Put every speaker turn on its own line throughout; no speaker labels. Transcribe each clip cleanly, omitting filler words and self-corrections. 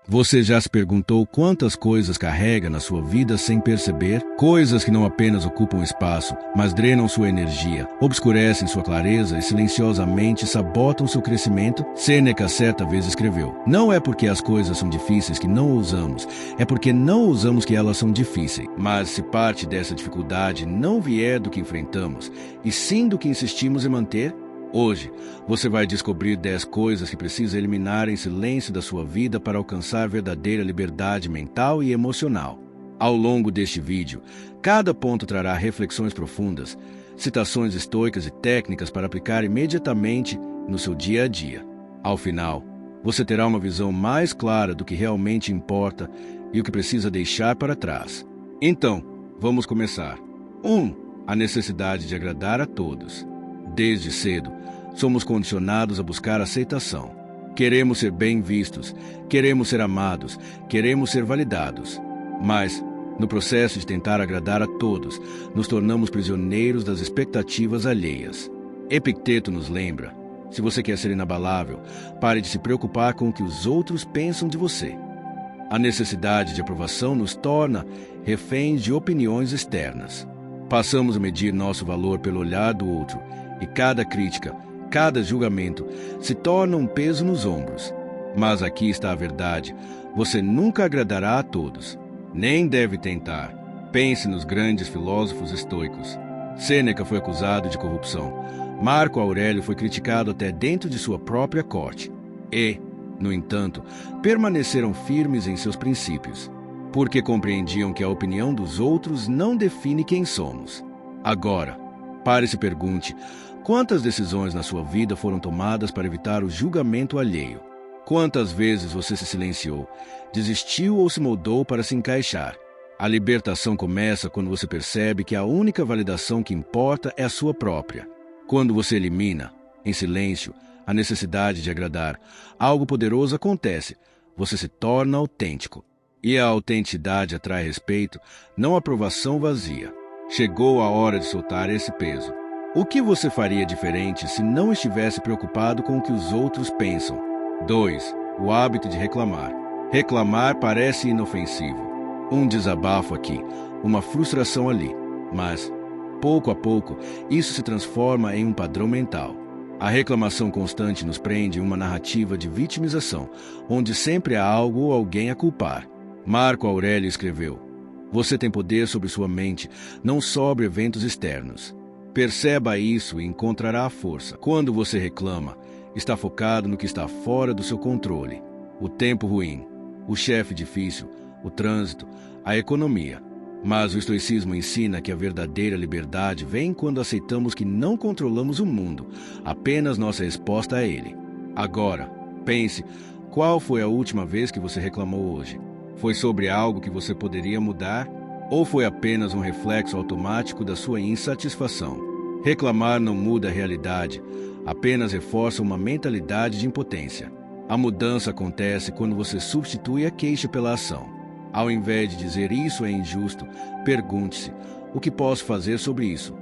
Você já se perguntou quantas coisas carrega na sua vida sem perceber? Coisas que não apenas ocupam espaço, mas drenam sua energia, obscurecem sua clareza e silenciosamente sabotam seu crescimento? Sêneca certa vez escreveu: "Não é porque as coisas são difíceis que não ousamos, é porque não ousamos que elas são difíceis. Mas se parte dessa dificuldade não vier do que enfrentamos, e sim do que insistimos em manter, hoje, você vai descobrir 10 coisas que precisa eliminar em silêncio da sua vida para alcançar verdadeira liberdade mental e emocional." Ao longo deste vídeo, cada ponto trará reflexões profundas, citações estoicas e técnicas para aplicar imediatamente no seu dia a dia. Ao final, você terá uma visão mais clara do que realmente importa e o que precisa deixar para trás. Então, vamos começar. 1. A necessidade de agradar a todos. Desde cedo, somos condicionados a buscar aceitação. Queremos ser bem vistos, queremos ser amados, queremos ser validados. Mas, no processo de tentar agradar a todos, nos tornamos prisioneiros das expectativas alheias. Epicteto nos lembra: se você quer ser inabalável, pare de se preocupar com o que os outros pensam de você. A necessidade de aprovação nos torna reféns de opiniões externas. Passamos a medir nosso valor pelo olhar do outro, e cada crítica, cada julgamento se torna um peso nos ombros. Mas aqui está a verdade: você nunca agradará a todos. Nem deve tentar. Pense nos grandes filósofos estoicos. Sêneca foi acusado de corrupção. Marco Aurélio foi criticado até dentro de sua própria corte. E, no entanto, permaneceram firmes em seus princípios, porque compreendiam que a opinião dos outros não define quem somos. Agora, pare e se pergunte: quantas decisões na sua vida foram tomadas para evitar o julgamento alheio? Quantas vezes você se silenciou, desistiu ou se moldou para se encaixar? A libertação começa quando você percebe que a única validação que importa é a sua própria. Quando você elimina, em silêncio, a necessidade de agradar, algo poderoso acontece: você se torna autêntico. E a autenticidade atrai respeito, não aprovação vazia. Chegou a hora de soltar esse peso. O que você faria diferente se não estivesse preocupado com o que os outros pensam? 2. O hábito de reclamar. Reclamar parece inofensivo. Um desabafo aqui, uma frustração ali. Mas, pouco a pouco, isso se transforma em um padrão mental. A reclamação constante nos prende em uma narrativa de vitimização, onde sempre há algo ou alguém a culpar. Marco Aurélio escreveu: "Você tem poder sobre sua mente, não sobre eventos externos." Perceba isso e encontrará a força. Quando você reclama, está focado no que está fora do seu controle. O tempo ruim, o chefe difícil, o trânsito, a economia. Mas o estoicismo ensina que a verdadeira liberdade vem quando aceitamos que não controlamos o mundo, apenas nossa resposta a ele. Agora, pense: qual foi a última vez que você reclamou hoje? Foi sobre algo que você poderia mudar? Ou foi apenas um reflexo automático da sua insatisfação? Reclamar não muda a realidade, apenas reforça uma mentalidade de impotência. A mudança acontece quando você substitui a queixa pela ação. Ao invés de dizer "isso é injusto", pergunte-se: o que posso fazer sobre isso?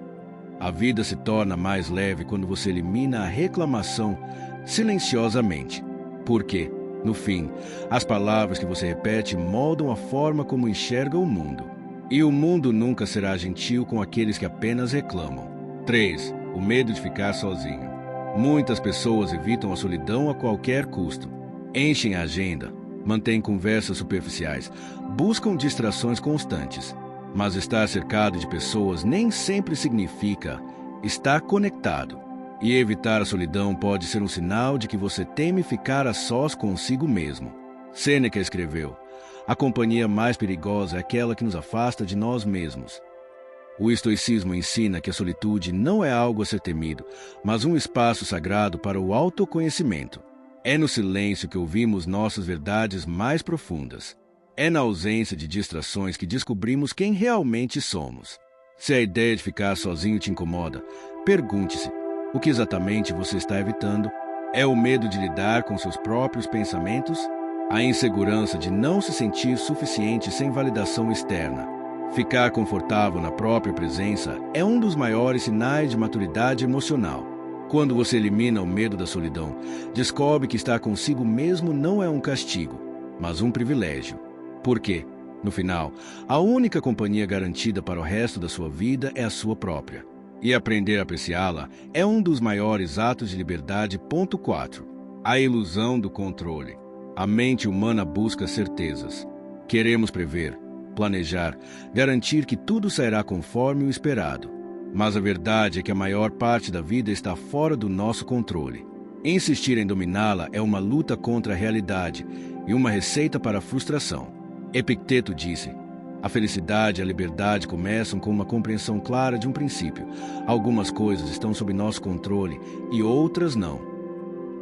A vida se torna mais leve quando você elimina a reclamação silenciosamente. Porque, no fim, as palavras que você repete moldam a forma como enxerga o mundo. E o mundo nunca será gentil com aqueles que apenas reclamam. 3. O medo de ficar sozinho. Muitas pessoas evitam a solidão a qualquer custo. Enchem a agenda, mantêm conversas superficiais, buscam distrações constantes. Mas estar cercado de pessoas nem sempre significa estar conectado. E evitar a solidão pode ser um sinal de que você teme ficar a sós consigo mesmo. Sêneca escreveu: "A companhia mais perigosa é aquela que nos afasta de nós mesmos." O estoicismo ensina que a solitude não é algo a ser temido, mas um espaço sagrado para o autoconhecimento. É no silêncio que ouvimos nossas verdades mais profundas. É na ausência de distrações que descobrimos quem realmente somos. Se a ideia de ficar sozinho te incomoda, pergunte-se: o que exatamente você está evitando? É o medo de lidar com seus próprios pensamentos? A insegurança de não se sentir suficiente sem validação externa? Ficar confortável na própria presença é um dos maiores sinais de maturidade emocional. Quando você elimina o medo da solidão, descobre que estar consigo mesmo não é um castigo. mas um privilégio. Por quê? No final, a única companhia garantida para o resto da sua vida é a sua própria. E aprender a apreciá-la é um dos maiores atos de liberdade. Ponto 4. A ilusão do controle. A mente humana busca certezas. Queremos prever, planejar, garantir que tudo sairá conforme o esperado. Mas a verdade é que a maior parte da vida está fora do nosso controle. Insistir em dominá-la é uma luta contra a realidade e uma receita para a frustração. Epicteto disse: a felicidade e a liberdade começam com uma compreensão clara de um princípio. Algumas coisas estão sob nosso controle e outras não.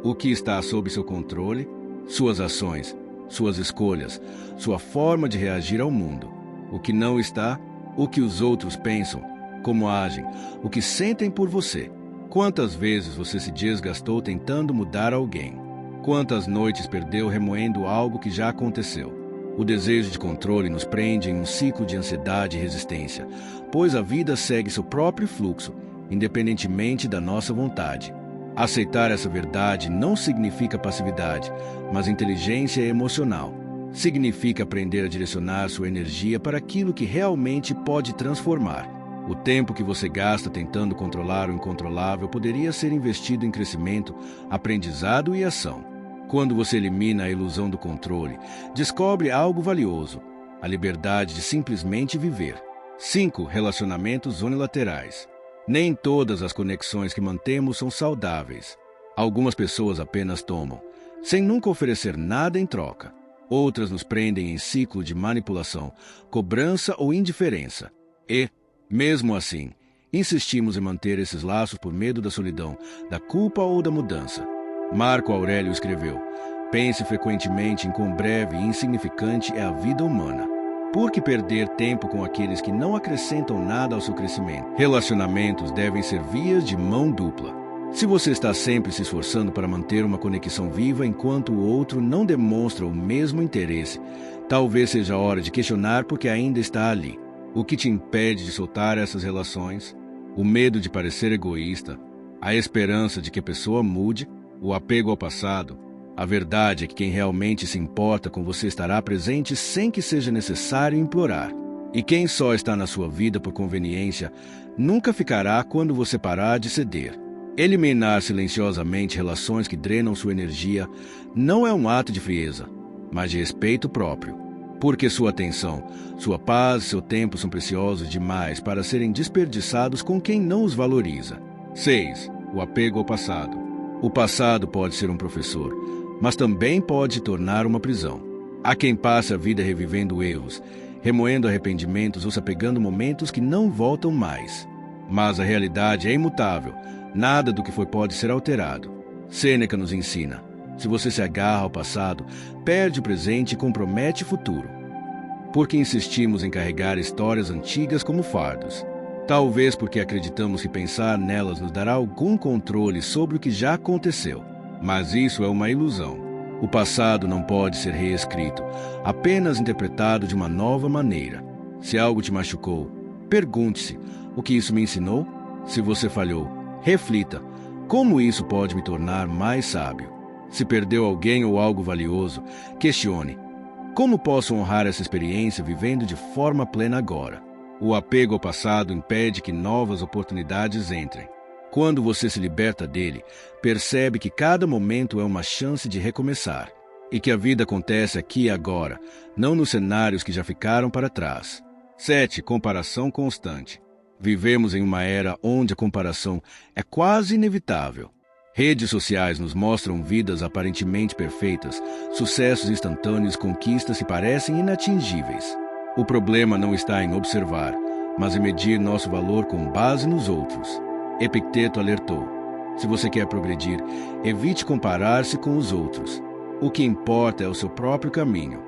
O que está sob seu controle? Suas ações, suas escolhas, sua forma de reagir ao mundo. O que não está? O que os outros pensam, como agem, o que sentem por você. Quantas vezes você se desgastou tentando mudar alguém? Quantas noites perdeu remoendo algo que já aconteceu? O desejo de controle nos prende em um ciclo de ansiedade e resistência, pois a vida segue seu próprio fluxo, independentemente da nossa vontade. Aceitar essa verdade não significa passividade, mas inteligência emocional. Significa aprender a direcionar sua energia para aquilo que realmente pode transformar. O tempo que você gasta tentando controlar o incontrolável poderia ser investido em crescimento, aprendizado e ação. Quando você elimina a ilusão do controle, descobre algo valioso: a liberdade de simplesmente viver. 5. Relacionamentos unilaterais. Nem todas as conexões que mantemos são saudáveis. Algumas pessoas apenas tomam, sem nunca oferecer nada em troca. Outras nos prendem em ciclo de manipulação, cobrança ou indiferença. E, mesmo assim, insistimos em manter esses laços por medo da solidão, da culpa ou da mudança. Marco Aurélio escreveu: pense frequentemente em quão breve e insignificante é a vida humana. Por que perder tempo com aqueles que não acrescentam nada ao seu crescimento? Relacionamentos devem ser vias de mão dupla. Se você está sempre se esforçando para manter uma conexão viva enquanto o outro não demonstra o mesmo interesse, talvez seja a hora de questionar por que ainda está ali. O que te impede de soltar essas relações? O medo de parecer egoísta? A esperança de que a pessoa mude? O apego ao passado? A verdade é que quem realmente se importa com você estará presente sem que seja necessário implorar. E quem só está na sua vida por conveniência nunca ficará quando você parar de ceder. Eliminar silenciosamente relações que drenam sua energia não é um ato de frieza, mas de respeito próprio. Porque sua atenção, sua paz e seu tempo são preciosos demais para serem desperdiçados com quem não os valoriza. 6. O apego ao passado. O passado pode ser um professor, mas também pode se tornar uma prisão. Há quem passe a vida revivendo erros, remoendo arrependimentos ou se apegando a momentos que não voltam mais. Mas a realidade é imutável. Nada do que foi pode ser alterado. Sêneca nos ensina: se você se agarra ao passado, perde o presente e compromete o futuro. Porque insistimos em carregar histórias antigas como fardos. Talvez porque acreditamos que pensar nelas nos dará algum controle sobre o que já aconteceu. Mas isso é uma ilusão. O passado não pode ser reescrito, apenas interpretado de uma nova maneira. Se algo te machucou, pergunte-se: o que isso me ensinou? Se você falhou, reflita: como isso pode me tornar mais sábio? Se perdeu alguém ou algo valioso, questione: como posso honrar essa experiência vivendo de forma plena agora? O apego ao passado impede que novas oportunidades entrem. Quando você se liberta dele, percebe que cada momento é uma chance de recomeçar, e que a vida acontece aqui e agora, não nos cenários que já ficaram para trás. 7. Comparação constante. Vivemos em uma era onde a comparação é quase inevitável. Redes sociais nos mostram vidas aparentemente perfeitas, sucessos instantâneos, conquistas que parecem inatingíveis. O problema não está em observar, mas em medir nosso valor com base nos outros. Epicteto alertou: se você quer progredir, evite comparar-se com os outros. O que importa é o seu próprio caminho.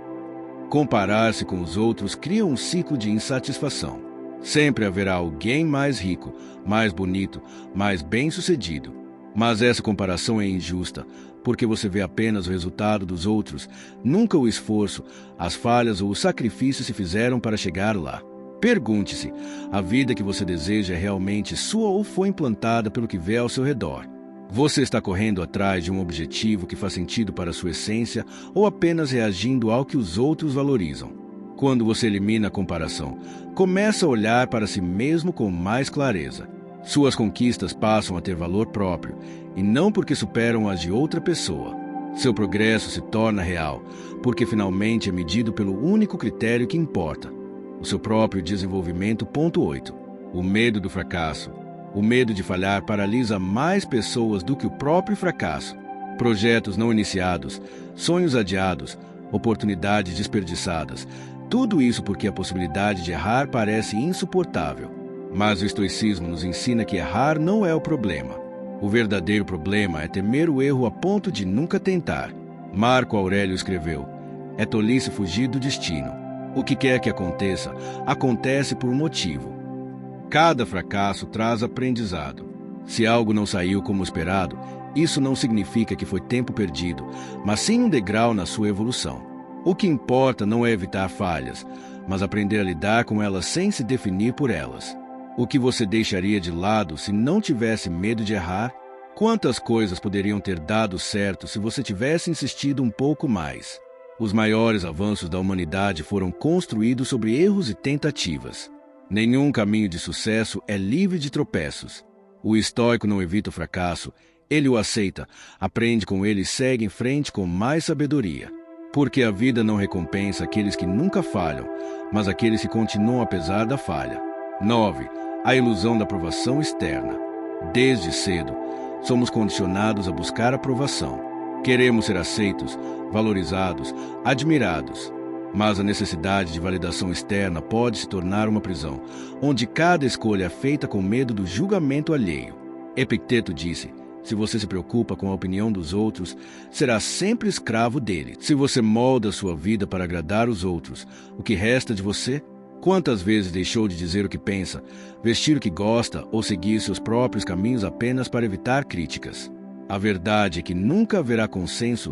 Comparar-se com os outros cria um ciclo de insatisfação. Sempre haverá alguém mais rico, mais bonito, mais bem-sucedido. Mas essa comparação é injusta, porque você vê apenas o resultado dos outros, nunca o esforço, as falhas ou os sacrifícios se fizeram para chegar lá. Pergunte-se: a vida que você deseja é realmente sua ou foi implantada pelo que vê ao seu redor? Você está correndo atrás de um objetivo que faz sentido para a sua essência ou apenas reagindo ao que os outros valorizam? Quando você elimina a comparação, começa a olhar para si mesmo com mais clareza. Suas conquistas passam a ter valor próprio, e não porque superam as de outra pessoa. Seu progresso se torna real, porque finalmente é medido pelo único critério que importa: o seu próprio desenvolvimento. Ponto 8. O medo do fracasso. O medo de falhar paralisa mais pessoas do que o próprio fracasso. Projetos não iniciados, sonhos adiados, oportunidades desperdiçadas. Tudo isso porque a possibilidade de errar parece insuportável. Mas o estoicismo nos ensina que errar não é o problema. O verdadeiro problema é temer o erro a ponto de nunca tentar. Marco Aurélio escreveu: é tolice fugir do destino. O que quer que aconteça, acontece por um motivo. Cada fracasso traz aprendizado. Se algo não saiu como esperado, isso não significa que foi tempo perdido, mas sim um degrau na sua evolução. O que importa não é evitar falhas, mas aprender a lidar com elas sem se definir por elas. O que você deixaria de lado se não tivesse medo de errar? Quantas coisas poderiam ter dado certo se você tivesse insistido um pouco mais? Os maiores avanços da humanidade foram construídos sobre erros e tentativas. Nenhum caminho de sucesso é livre de tropeços. O estoico não evita o fracasso, ele o aceita, aprende com ele e segue em frente com mais sabedoria. Porque a vida não recompensa aqueles que nunca falham, mas aqueles que continuam apesar da falha. 9. A ilusão da aprovação externa. Desde cedo, somos condicionados a buscar aprovação. Queremos ser aceitos, valorizados, admirados. Mas a necessidade de validação externa pode se tornar uma prisão, onde cada escolha é feita com medo do julgamento alheio. Epicteto disse: se você se preocupa com a opinião dos outros, será sempre escravo dele. Se você molda sua vida para agradar os outros, o que resta de você? Quantas vezes deixou de dizer o que pensa, vestir o que gosta ou seguir seus próprios caminhos apenas para evitar críticas? A verdade é que nunca haverá consenso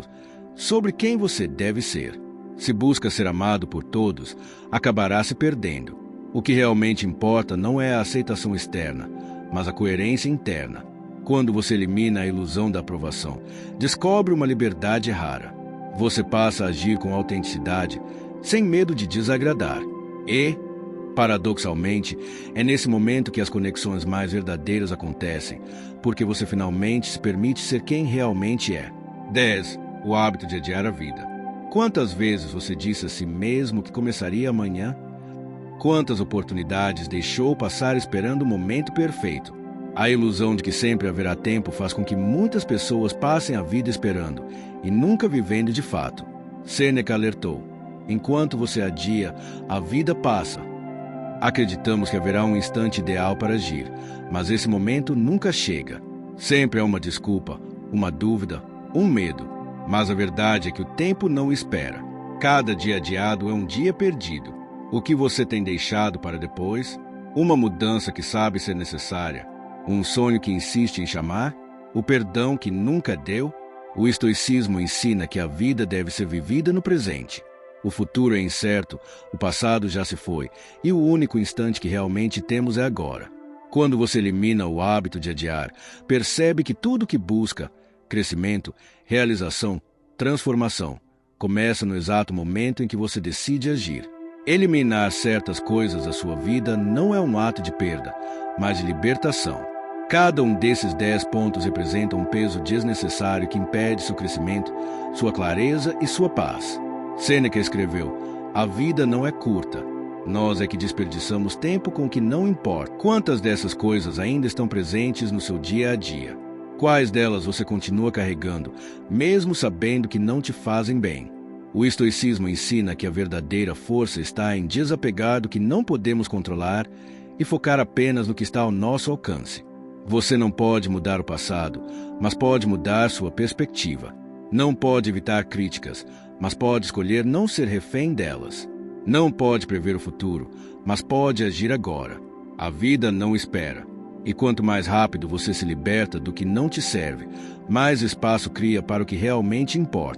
sobre quem você deve ser. Se busca ser amado por todos, acabará se perdendo. O que realmente importa não é a aceitação externa, mas a coerência interna. Quando você elimina a ilusão da aprovação, descobre uma liberdade rara. Você passa a agir com autenticidade, sem medo de desagradar. E, paradoxalmente, é nesse momento que as conexões mais verdadeiras acontecem, porque você finalmente se permite ser quem realmente é. 10. O hábito de adiar a vida. Quantas vezes você disse a si mesmo que começaria amanhã? Quantas oportunidades deixou passar esperando o momento perfeito? A ilusão de que sempre haverá tempo faz com que muitas pessoas passem a vida esperando e nunca vivendo de fato. Sêneca alertou: enquanto você adia, a vida passa. Acreditamos que haverá um instante ideal para agir, mas esse momento nunca chega. Sempre há uma desculpa, uma dúvida, um medo. Mas a verdade é que o tempo não espera. Cada dia adiado é um dia perdido. O que você tem deixado para depois? Uma mudança que sabe ser necessária? Um sonho que insiste em chamar? O perdão que nunca deu? O estoicismo ensina que a vida deve ser vivida no presente. O futuro é incerto, o passado já se foi, e o único instante que realmente temos é agora. Quando você elimina o hábito de adiar, percebe que tudo que busca, crescimento, realização, transformação, começa no exato momento em que você decide agir. Eliminar certas coisas da sua vida não é um ato de perda, mas de libertação. Cada um desses 10 pontos representa um peso desnecessário que impede seu crescimento, sua clareza e sua paz. Sêneca escreveu: a vida não é curta. Nós é que desperdiçamos tempo com o que não importa. Quantas dessas coisas ainda estão presentes no seu dia a dia? Quais delas você continua carregando, mesmo sabendo que não te fazem bem? O estoicismo ensina que a verdadeira força está em desapegar do que não podemos controlar e focar apenas no que está ao nosso alcance. Você não pode mudar o passado, mas pode mudar sua perspectiva. Não pode evitar críticas, mas pode escolher não ser refém delas. Não pode prever o futuro, mas pode agir agora. A vida não espera. E quanto mais rápido você se liberta do que não te serve, mais espaço cria para o que realmente importa.